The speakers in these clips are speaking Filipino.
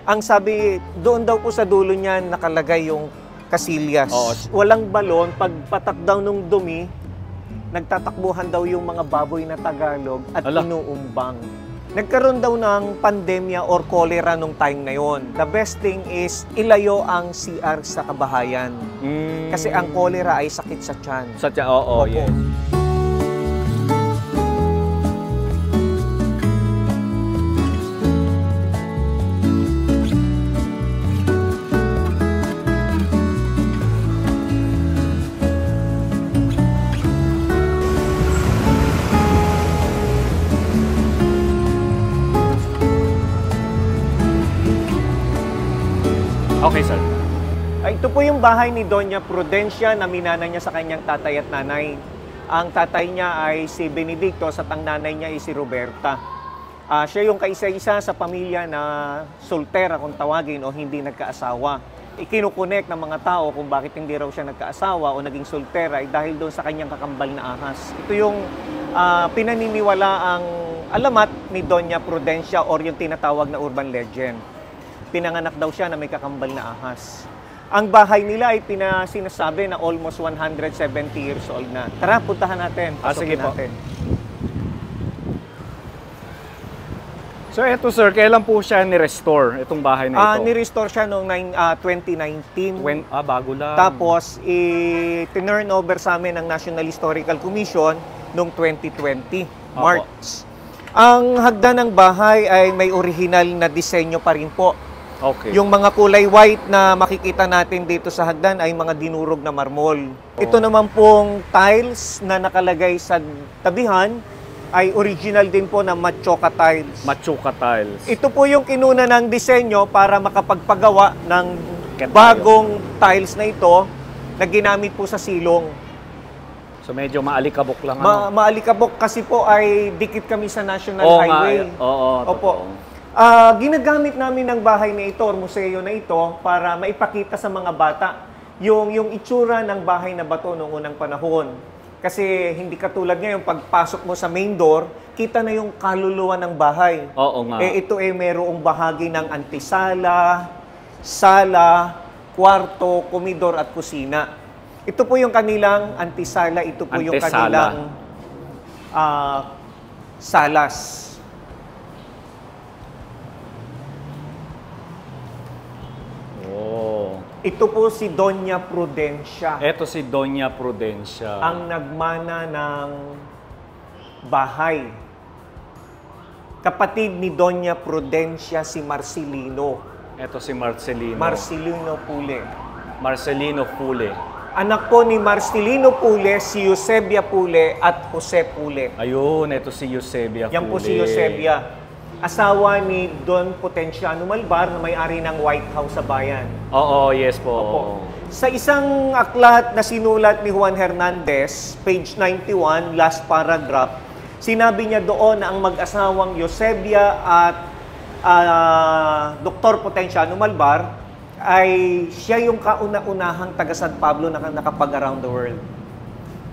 Ang sabi, doon daw po sa dulo niyan nakalagay yung kasilyas. Oo. Walang balon, pagpatak daw nung dumi, nagtatakbuhan daw yung mga baboy na Tagalog at inuumbang. Nagkaroon daw ng pandemya or cholera nung time na yon. The best thing is ilayo ang CR sa kabahayan. Kasi ang cholera ay sakit sa tiyan. Sa tiyan, oo, yes. Okay, sir. Ito po yung bahay ni Doña Prudencia na minana niya sa kanyang tatay at nanay. Ang tatay niya ay si Benedicto at ang nanay niya ay si Roberta. Siya yung kaisa-isa sa pamilya na soltera kung tawagin o hindi nagkaasawa. Ikinukonek ng mga tao kung bakit hindi raw siya nagkaasawa o naging soltera ay dahil doon sa kanyang kakambal na ahas. Ito yung pinaniniwala ang alamat ni Doña Prudencia or yung tinatawag na urban legend. Pinanganak daw siya na may kakambal na ahas. Ang bahay nila ay sinasabi na almost 170 years old na. Tara, puntahan natin. Sige po. Natin. So eto sir, kailan po siya ni-restore itong bahay na ito? Ni-restore siya noong 2019. Bago lang. Tapos, tinurn over sa amin ng National Historical Commission noong 2020, March. Ang hagdan ng bahay ay may original na disenyo pa rin po. Okay. Yung mga kulay white na makikita natin dito sa hagdan ay mga dinurog na marmol. Ito naman pong tiles na nakalagay sa tabihan ay original din po na Machoka tiles. Machoka tiles. Ito po yung kinuna ng disenyo para makapagpagawa ng bagong tiles na ito na ginamit po sa silong. So medyo maalikabok lang. Maalikabok kasi po ay dikit kami sa National Highway. Opo. Ginagamit namin ng bahay na ito or museo na ito para maipakita sa mga bata yung itsura ng bahay na bato noong unang panahon. Kasi hindi katulad ngayon, pagpasok mo sa main door, kita na yung kaluluwa ng bahay. Oo nga. Ito mayroong bahagi ng antisala, sala, kwarto, komedor at kusina. Ito po yung kanilang antisala, ito po yung kanilang salas. Ito po si Doña Prudencia. Ito si Doña Prudencia. Ang nagmana ng bahay. Kapatid ni Doña Prudencia si Marcelino. Ito si Marcelino. Marcelino Pule. Marcelino Pule. Anak po ni Marcelino Pule, si Eusebia Pule at Jose Pule. Ayun, ito si Eusebia Pule. Yan po si Eusebia. Asawa ni Don Potenciano Malvar na may-ari ng White House sa bayan. Oo, yes po. Opo. Sa isang aklat na sinulat ni Juan Hernandez, page 91, last paragraph, sinabi niya doon na ang mag-asawang Eusebia at Dr. Potenciano Malvar ay siya yung kauna-unahang taga San Pablo na nakapag-around the world.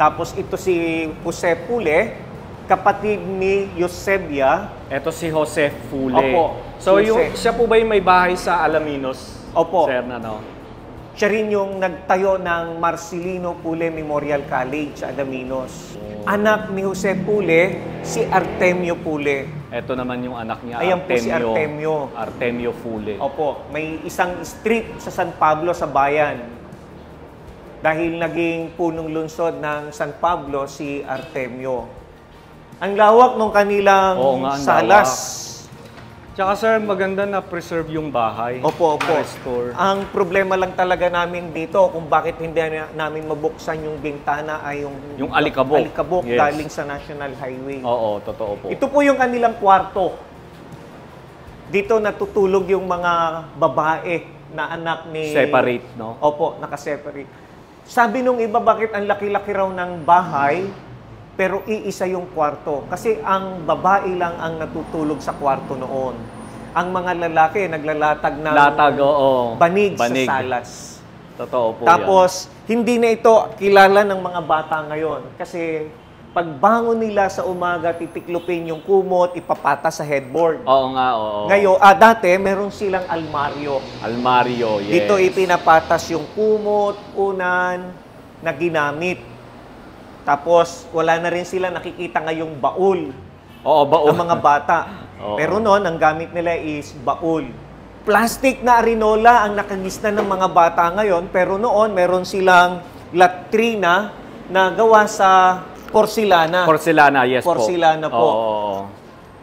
Tapos ito si Jose Pule, kapatid ni Eusebia. Ito si Jose Pule. Opo. So siya po ba yung may bahay sa Alaminos? Opo. Sir, no? Siya rin yung nagtayo ng Marcelino Pule Memorial College sa Alaminos. Anak ni Jose Pule, si Artemio Pule. Ito naman yung anak niya, Ayan po si Artemio. Artemio Pule. Opo. May isang street sa San Pablo sa bayan. Dahil naging punong lungsod ng San Pablo si Artemio. Ang lawak ng kanilang salas. Tsaka sir, maganda na preserve yung bahay. Opo. Na-restore. Ang problema lang talaga namin dito kung bakit hindi namin mabuksan yung bintana ay yung alikabok. Alikabok Yes. galing sa National Highway. Oo, totoo po. Ito po yung kanilang kwarto. Dito natutulog yung mga babae na anak ni... Separate, no? Opo, nakaseparate. Sabi nung iba, bakit ang laki-laki raw ng bahay, pero iisa yung kwarto. Kasi ang babae lang ang natutulog sa kwarto noon. Ang mga lalaki naglalatag ng banig sa salas. Totoo po. Tapos, hindi na ito kilala ng mga bata ngayon. Kasi Pagbangon nila sa umaga, titiklopin yung kumot, ipapata sa headboard. Oo nga, oo. Ngayon, dati, meron silang almaryo. Almaryo, yes. Dito ipinapatas yung kumot, unan, na ginamit. Tapos, wala na rin sila nakikita ngayong baul Oo, baon. ng mga bata. Oo. Pero noon, ang gamit nila is baul. Plastic na arinola ang nakagisnan ng mga bata ngayon, pero noon, meron silang latrina na gawa sa porcelana. Porcelana, yes Porcelana po. po. Oo.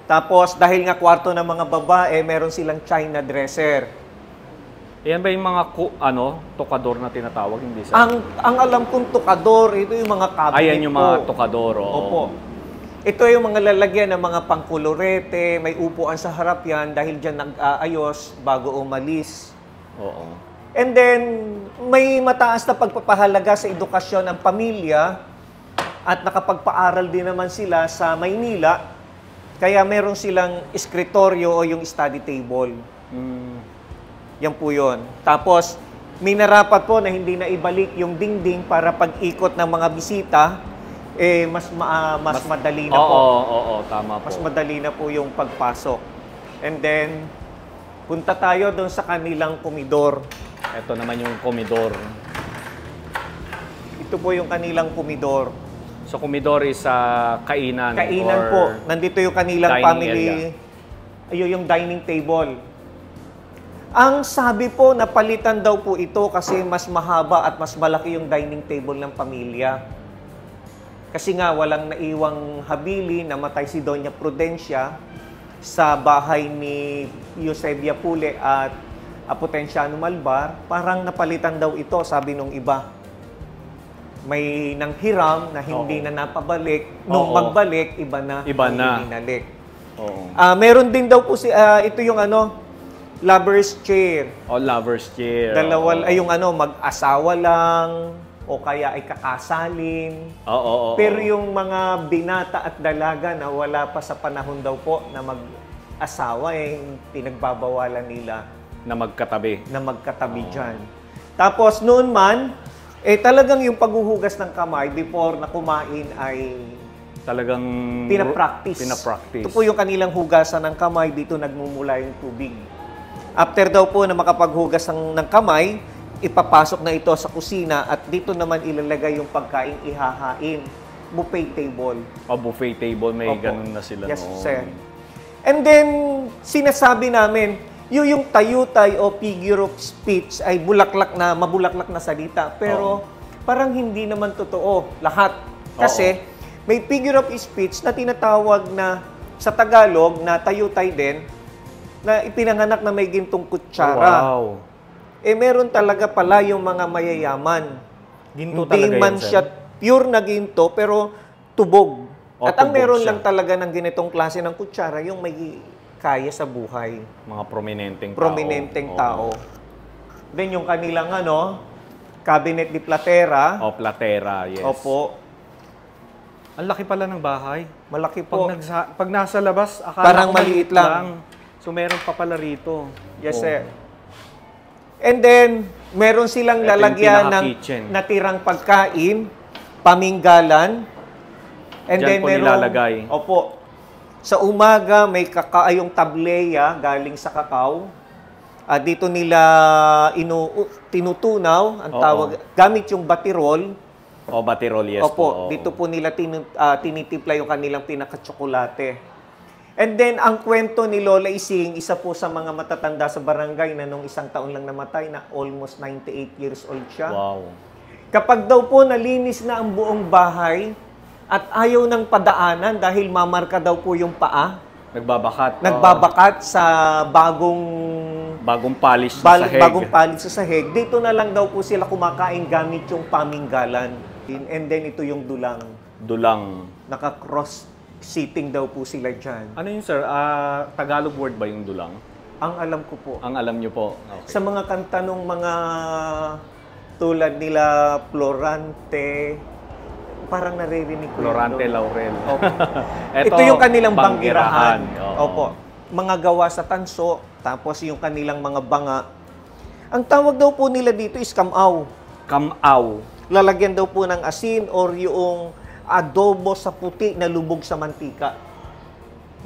Tapos, dahil nga kwarto ng mga babae, meron silang china dresser. Yan ba yung mga tokador na tinatawag? Hindi sa... Ang alam kong tukador, ito yung mga cabinet Ayan yung mga po. tokador. Oo. Opo. Ito yung mga lalagyan ng mga pangkulorete, may upuan sa harap yan dahil dyan nag-aayos bago umalis. Oo. And then, may mataas na pagpapahalaga sa edukasyon ng pamilya at nakapagpaaral din naman sila sa Maynila. Kaya meron silang eskritorio o yung study table. Yan po yun. Tapos, minarapat po na hindi na ibalik yung dingding para pag-ikot ng mga bisita, mas madali na po. Oo, tama po. Mas madali na po yung pagpasok. And then, punta tayo doon sa kanilang komedor. Ito naman yung komedor. Ito po yung kanilang komedor. So, komedor is kainan. Kainan or po. Nandito yung kanilang dining family. area. Ayun yung dining table. Ang sabi po, napalitan daw po ito kasi mas mahaba at mas malaki yung dining table ng pamilya. Kasi nga, walang naiwang habili, namatay si Doña Prudencia sa bahay ni Eusebia Pule at Apotenciano Malvar. Parang napalitan daw ito, sabi nung iba. May nanghiram na hindi na napabalik. Nung magbalik, iba na. Binalik. Oo. Meron din daw po ito yung lover's chair. Lover's chair. Dalawa, ay yung mag-asawa lang o kaya ay kakasalin. Oo. Pero yung mga binata at dalaga na wala pa sa panahon daw po na mag-asawa, pinagbabawalan nila Na magkatabi. dyan. Tapos noon man, talagang yung paghuhugas ng kamay before na kumain ay Talagang pinapractice. Ito po yung kanilang hugasan ng kamay, dito nagmumula yung tubig. After daw po na makapaghugas ng kamay, ipapasok na ito sa kusina at dito naman ilalagay yung pagkain ihahain. Buffet table. Buffet table, may Opo. ganun na sila. Yes, noon. sir. And then, sinasabi namin, yung tayutay o figure of speech ay mabulaklak na salita. Pero parang hindi naman totoo lahat. Kasi may figure of speech na tinatawag na sa Tagalog na tayutay din na ipinanganak na may gintong kutsara. Wow. Meron talaga pala yung mga mayayaman. Ginto Hindi talaga man yan, sir? siya pure na ginto, pero tubog. At ang tubog meron siya. lang talaga ng ganitong klase ng kutsara, yung may kaya sa buhay. Mga Prominenteng tao. Then yung kanilang cabinet de platera. Platera, yes. Opo. Ang laki pala ng bahay. Malaki po. Pag nasa labas, akala Parang ko maliit lang. So, meron pa pala rito. Yes, sir. And then, meron silang Ito yung lalagyan ng pinaka-kitchen. natirang pagkain, paminggalan. And Diyan then po nilalagay. Opo. Sa umaga, may yung tableya galing sa kakao. Dito nila tinutunaw, ang tawag, gamit yung batirol. Batirol, yes. Opo, dito po nila tinitimpla yung kanilang pinaka-tsokolate. And then, ang kwento ni Lola Ising, isa po sa mga matatanda sa barangay na nung isang taon lang namatay, na almost 98 years old siya. Wow. Kapag daw po nalinis na ang buong bahay at ayaw ng padaanan dahil mamarka daw po yung paa, nagbabakat sa bagong polish sa sahig. Bagong palit sa sahig, dito na lang daw po sila kumakain gamit yung paminggalan. And then ito yung dulang. Dulang. Naka-cross seating daw po sila dyan. Ano yun, sir? Tagalog word ba yung dulang? Ang alam ko po. Ang alam nyo po. Okay. Sa mga kanta nung mga tulad nila Florante, parang naririnig ko Florante yun doon. Laurel. Opo. Ito yung kanilang banggirahan. Oo. Opo. Mga gawa sa tanso, tapos yung kanilang mga banga. Ang tawag daw po nila dito is kamaw. Kamaw. Lalagyan daw po ng asin or yung adobo sa puti na lubog sa mantika.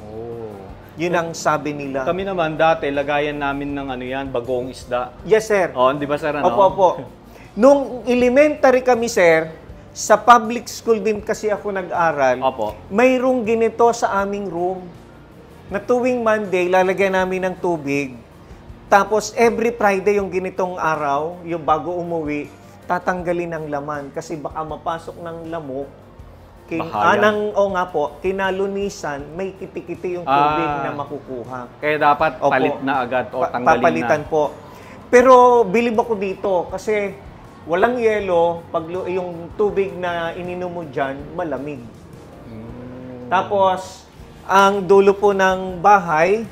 Oh. Yun ang sabi nila. Kami naman dati, lagayan namin ng ano yan, bagong isda. Yes, sir. Oh, di ba sir? Ano? Opo, opo. Nung elementary kami, sir, sa public school din kasi ako nag-aral, Opo. mayroong ginito sa aming room. Na tuwing Monday, lalagyan namin ng tubig. Tapos every Friday yung ginitong araw, yung bago umuwi, tatanggalin ang laman kasi baka mapasok ng lamok. Bahaya. Nga po, kinalunisan, may kiti-kiti yung tubig na makukuha. Kaya dapat Opo. palit na agad o tanggalin Papalitan na. po. Pero bilib ako dito kasi walang yelo, pag yung tubig na ininom mo dyan, malamig. Tapos, ang dulo po ng bahay,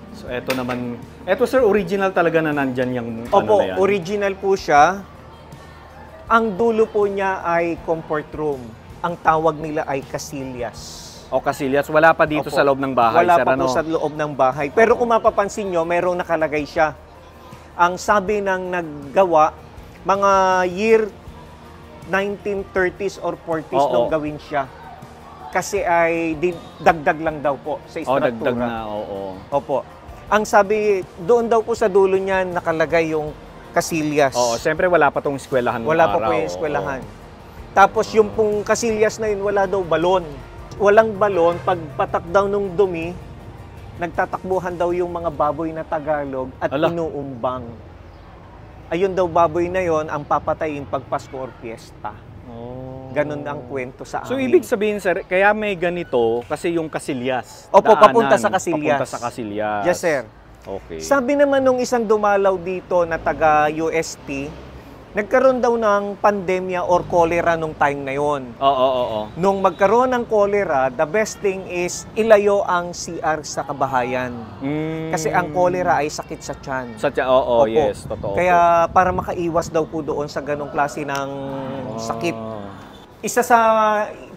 So eto naman, eto sir, original talaga na nandyan yung opo, ano na yan. original po siya. Ang dulo po niya ay comfort room. Ang tawag nila ay casillas. O Casillas, wala pa dito Opo. sa loob ng bahay, Wala sir, pa ano? po sa loob ng bahay. Pero kung mapapansin nyo, mayroong nakalagay siya. Ang sabi ng naggawa, mga year 1930s or 40s Oo. nung gawin siya. Kasi ay dagdag lang daw po sa Oh, istruktura. dagdag na, oo. Opo. Ang sabi, doon daw po sa dulo niya nakalagay yung casillas. Oo, siyempre wala pa tong eskwelahan nung Wala pa po araw, yung oo. eskwelahan. Tapos yung pong casillas na yun, wala daw balon. Walang balon, pag patak daw nung dumi, nagtatakbuhan daw yung mga baboy na Tagalog at Ala. inuumbang. Ayun daw baboy na yon ang papatayin pag Pasko or Fiesta. Oh. Ganun ang kwento sa amin. So ibig sabihin sir, kaya may ganito kasi yung Casillas. Opo, daanan, papunta sa Casillas. Papunta sa Casillas. Yes, sir. Okay. Sabi naman nung isang dumalaw dito na taga UST, nagkaroon daw ng pandemya or cholera nung time na yon. Oo. Nung magkaroon ng cholera, the best thing is ilayo ang CR sa kabahayan. Kasi ang cholera ay sakit sa tiyan. Oo, Opo. yes, totoo. Kaya para makaiwas daw po doon sa ganong klase ng sakit. Isa sa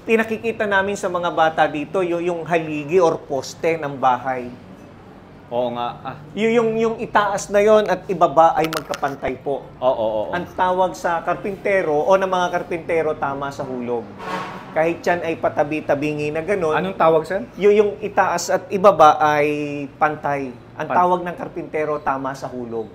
pinakikita namin sa mga bata dito, yung haligi or poste ng bahay. Oo nga. Yung itaas na yon at ibaba ay magkapantay po. Oo. Ang tawag sa karpintero o ng mga karpintero, tama sa hulog. Kahit yan ay patabi-tabingi na gano'n, Anong tawag sir? yung itaas at ibaba ay pantay. Ang tawag ng karpintero, tama sa hulog.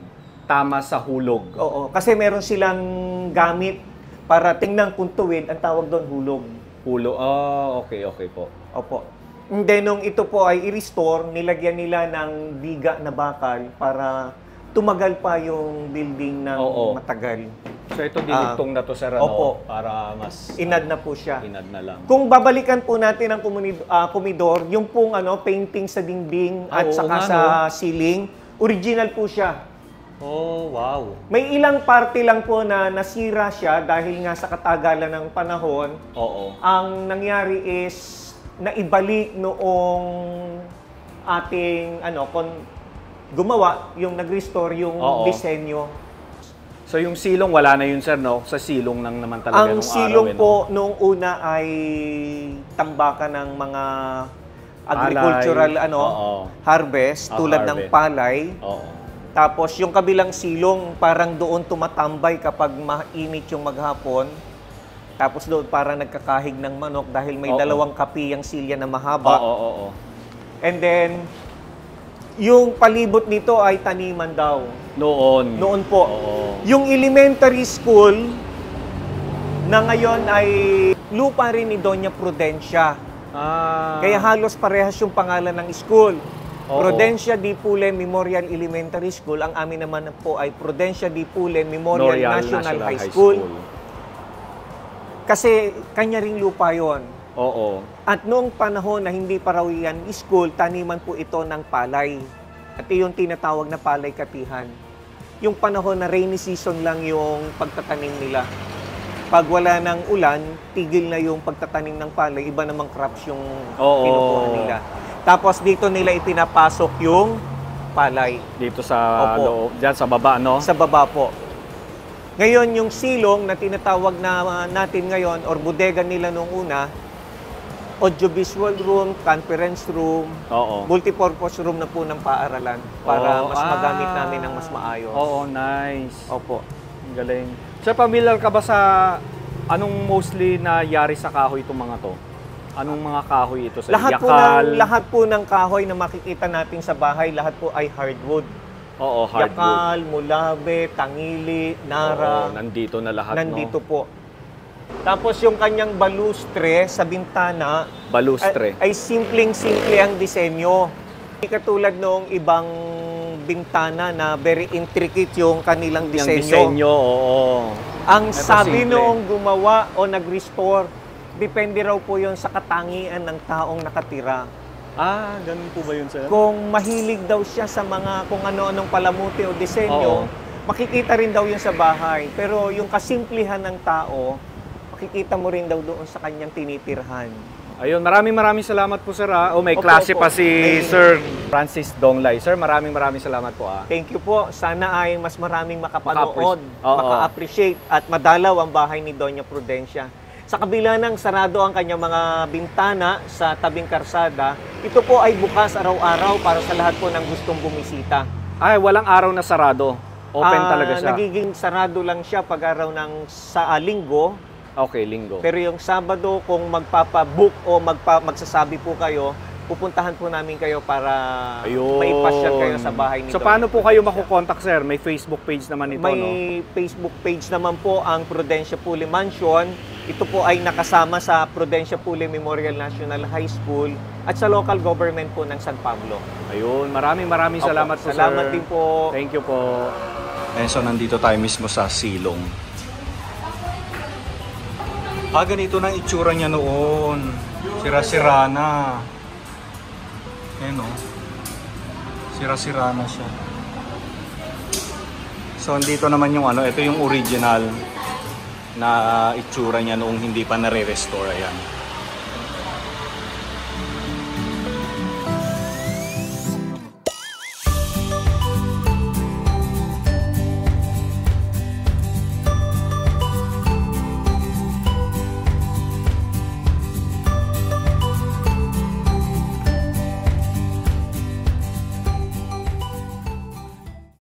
Tama sa hulog. Oo, kasi meron silang gamit para tingnan kung tuwid, ang tawag doon hulog. Hulog. Oh, okay po. Opo. And then, nung ito po ay i-restore, nilagyan nila ng biga na bakal para tumagal pa yung building ng Oo. matagal. So ito dinugtong na to sir, ano? Opo. Para mas Inad na po siya. inad na lang. Kung babalikan po natin ang komedor, yung pong painting sa dingding at Oo saka nga, sa ceiling, original po siya. Oh, wow. May ilang parte lang po na nasira siya dahil nga sa katagalan ng panahon. Oo. Ang nangyari is naibalik noong ating gumawa, yung nag-restore yung Oo. disenyo. So yung silong wala na yun sir, no? Sa silong lang naman talaga Ang nung silong araw, po noong una ay tambakan ng mga agricultural Oo. harvest tulad ng harvest. palay. Oo. Tapos yung kabilang silong parang doon tumatambay kapag mainit yung maghapon. Tapos doon parang nagkakahig ng manok dahil may Oo. dalawang kapi ang silya na mahaba. Oo. And then yung palibot nito ay taniman daw. Noon. Noon po. Oo. Yung elementary school na ngayon ay lupa rin ni Doña Prudencia. Kaya halos parehas yung pangalan ng school. Oo. Prudencia D. Pule Memorial Elementary School. Ang amin naman po ay Prudencia D. Pule Memorial National High School. Kasi kanya ring lupa yon. Oo. At noong panahon na hindi pa raw yan school, taniman po ito ng palay. At yung tinatawag na palay katihan. Yung panahon na rainy season lang yung pagtatanim nila. Pag wala ng ulan, tigil na yung pagtatanim ng palay. Iba namang crops yung Oo. kinukuha nila. Tapos dito nila ipinapasok yung palay. Dito sa Opo. loob, dyan sa baba, no? Sa baba po. Ngayon, yung silong na tinatawag na natin ngayon or bodega nila noong una, audiovisual room, conference room, Oo. multipurpose room na po ng paaralan para Oo. mas magamit namin ng mas maayos. Oo, nice. Opo. Ang galing. Sir, familiar ka ba sa Anong mostly nangyari sa kahoy itong mga to? Anong mga kahoy ito? Sa Lahat po ng kahoy na makikita natin sa bahay, lahat po ay hardwood. Oo, hardwood. Yakal, mulabe, tangili, nara. Oo, nandito na lahat, nandito no? po. Tapos yung kanyang balustre sa bintana, Balustre. ay simpleng-simple ang disenyo. Hindi katulad noong ibang bintana na very intricate yung kanilang Yung disenyo. disenyo, oo. Ang Ito sabi simple. noong gumawa o nag-restore, depende raw po yon sa katangian ng taong nakatira. Ah, ganun po ba yun, sir? Kung mahilig daw siya sa mga kung ano-anong palamuti o disenyo, Oo. makikita rin daw yun sa bahay. Pero yung kasimplihan ng tao, makikita mo rin daw doon sa kanyang tinitirhan. Ayun, maraming salamat po, sir. Oh, may Opo, klase opo. pa si Ay. Sir Francis Donglay. Sir, maraming salamat po. Thank you po. Sana ay mas maraming makapanood, Oo. maka-appreciate at madalaw ang bahay ni Doña Prudencia. Sa kabila ng sarado ang kanyang mga bintana sa tabing karsada, ito po ay bukas araw-araw para sa lahat po ng gustong bumisita. Ay, walang araw na sarado. Open talaga siya. Nagiging sarado lang siya pag araw ng sa linggo. Okay, linggo. Pero yung Sabado, kung magpapabook o magsasabi po kayo, pupuntahan po namin kayo para Ayun. maipasyal kayo sa bahay ni So, Doña paano po kayo Prudencia. makukontak, sir? May Facebook page naman ito, May no? Facebook page naman po ang Prudencia Puli Mansion. Ito po ay nakasama sa Prudencia Puli Memorial National High School at sa local government po ng San Pablo. Ayun, maraming salamat po, sir. Salamat din po. Thank you po. So, nandito tayo mismo sa silong. Ganito na itsura niya noon. Sira-sira na. Ayan, o. Sira-sira na siya. So, andito naman yung ito yung original na itsura niya noong hindi pa nare-restore. Ayan.